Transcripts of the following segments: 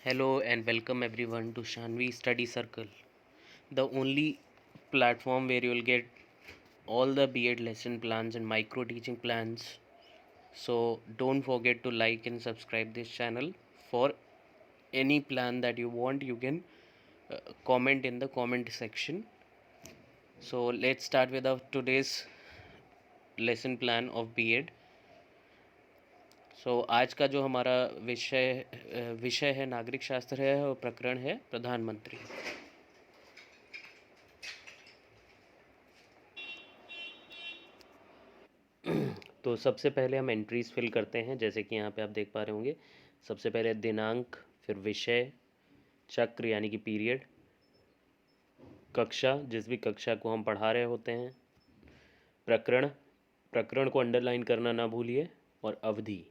Hello and welcome everyone to Shanvi Study Circle, the only platform where you will get all the B.Ed lesson plans and micro teaching plans. So don't forget to like and subscribe this channel. For any plan that you want, you can comment in the comment section. So let's start with our today's lesson plan of B.Ed. सो आज का जो हमारा विषय है नागरिक शास्त्र है और प्रकरण है प्रधानमंत्री। तो सबसे पहले हम एंट्रीज फिल करते हैं, जैसे कि यहाँ पे आप देख पा रहे होंगे। सबसे पहले दिनांक, फिर विषय, चक्र यानी कि पीरियड, कक्षा जिस भी कक्षा को हम पढ़ा रहे होते हैं, प्रकरण को अंडरलाइन करना ना भूलिए, और अवधि।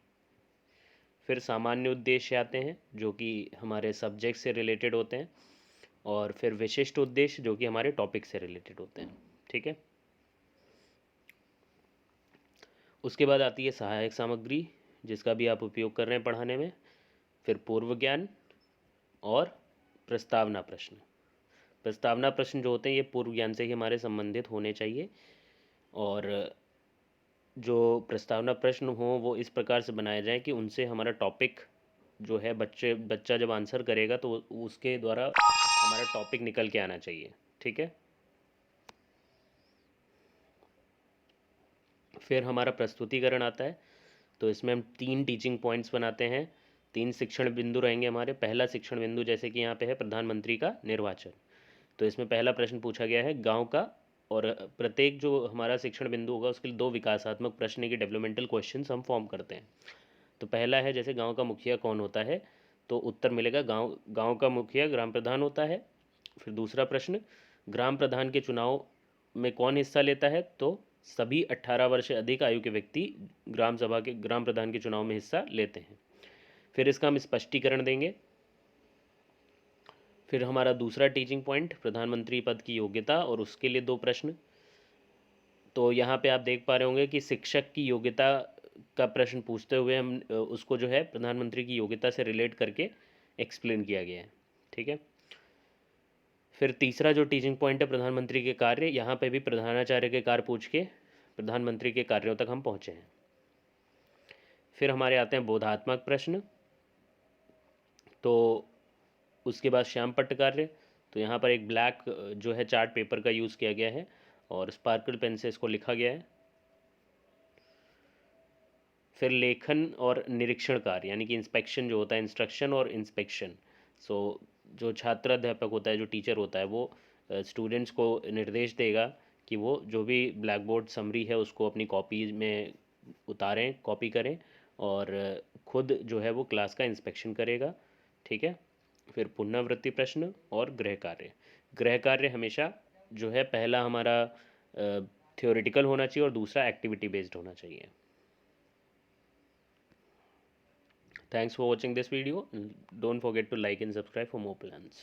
फिर सामान्य उद्देश्य आते हैं जो कि हमारे सब्जेक्ट से रिलेटेड होते हैं, और फिर विशिष्ट उद्देश्य जो कि हमारे टॉपिक से रिलेटेड होते हैं। ठीक है। उसके बाद आती है सहायक सामग्री जिसका भी आप उपयोग कर रहे हैं पढ़ाने में, फिर पूर्व ज्ञान और प्रस्तावना प्रश्न। प्रस्तावना प्रश्न जो होते हैं ये पूर्व ज्ञान से ही हमारे संबंधित होने चाहिए, और जो प्रस्तावना प्रश्न हो वो इस प्रकार से बनाए जाएं कि उनसे हमारा टॉपिक जो है बच्चा जब आंसर करेगा तो उसके द्वारा हमारा टॉपिक निकल के आना चाहिए। ठीक है। फिर हमारा प्रस्तुतिकरण आता है, तो इसमें हम 3 टीचिंग पॉइंट्स बनाते हैं, 3 शिक्षण बिंदु रहेंगे हमारे। पहला शिक्षण बिंदु जैसे कि यहाँ पे है प्रधानमंत्री का निर्वाचन, तो इसमें पहला प्रश्न पूछा गया है गांव का, और प्रत्येक जो हमारा शिक्षण बिंदु होगा उसके लिए 2 विकासात्मक प्रश्न के डेवलपमेंटल क्वेश्चंस हम फॉर्म करते हैं। तो पहला है जैसे गांव का मुखिया कौन होता है, तो उत्तर मिलेगा गांव का मुखिया ग्राम प्रधान होता है। फिर दूसरा प्रश्न, ग्राम प्रधान के चुनाव में कौन हिस्सा लेता है, तो सभी 18 वर्ष से अधिक आयु के व्यक्ति ग्राम प्रधान के चुनाव में हिस्सा लेते हैं। फिर इसका हम स्पष्टीकरण देंगे। फिर हमारा दूसरा टीचिंग पॉइंट प्रधानमंत्री पद की योग्यता, और उसके लिए 2 प्रश्न। तो यहाँ पे आप देख पा रहे होंगे कि शिक्षक की योग्यता का प्रश्न पूछते हुए हम उसको जो है प्रधानमंत्री की योग्यता से रिलेट करके एक्सप्लेन किया गया है। ठीक है। फिर तीसरा जो टीचिंग पॉइंट है प्रधानमंत्री के कार्य, यहाँ पे भी प्रधानाचार्य के कार्य पूछ के प्रधानमंत्री के कार्यों तक हम पहुँचे हैं। फिर हमारे आते हैं बोधात्मक प्रश्न, तो उसके बाद श्याम पट्ट कार्य। तो यहाँ पर एक ब्लैक जो है चार्ट पेपर का यूज़ किया गया है और स्पार्कल पेन से इसको लिखा गया है। फिर लेखन और निरीक्षण कार्य यानी कि इंस्पेक्शन जो होता है, इंस्ट्रक्शन और इंस्पेक्शन। सो जो छात्र अध्यापक होता है, जो टीचर होता है, वो स्टूडेंट्स को निर्देश देगा कि वो जो भी ब्लैक बोर्ड समरी है उसको अपनी कॉपी में उतारें, कॉपी करें, और खुद जो है वो क्लास का इंस्पेक्शन करेगा। ठीक है। फिर पुनरावृत्ति प्रश्न और गृह कार्य हमेशा जो है पहला हमारा थ्योरेटिकल होना चाहिए और दूसरा एक्टिविटी बेस्ड होना चाहिए। Thanks for watching this video. Don't forget to like and subscribe for more plans.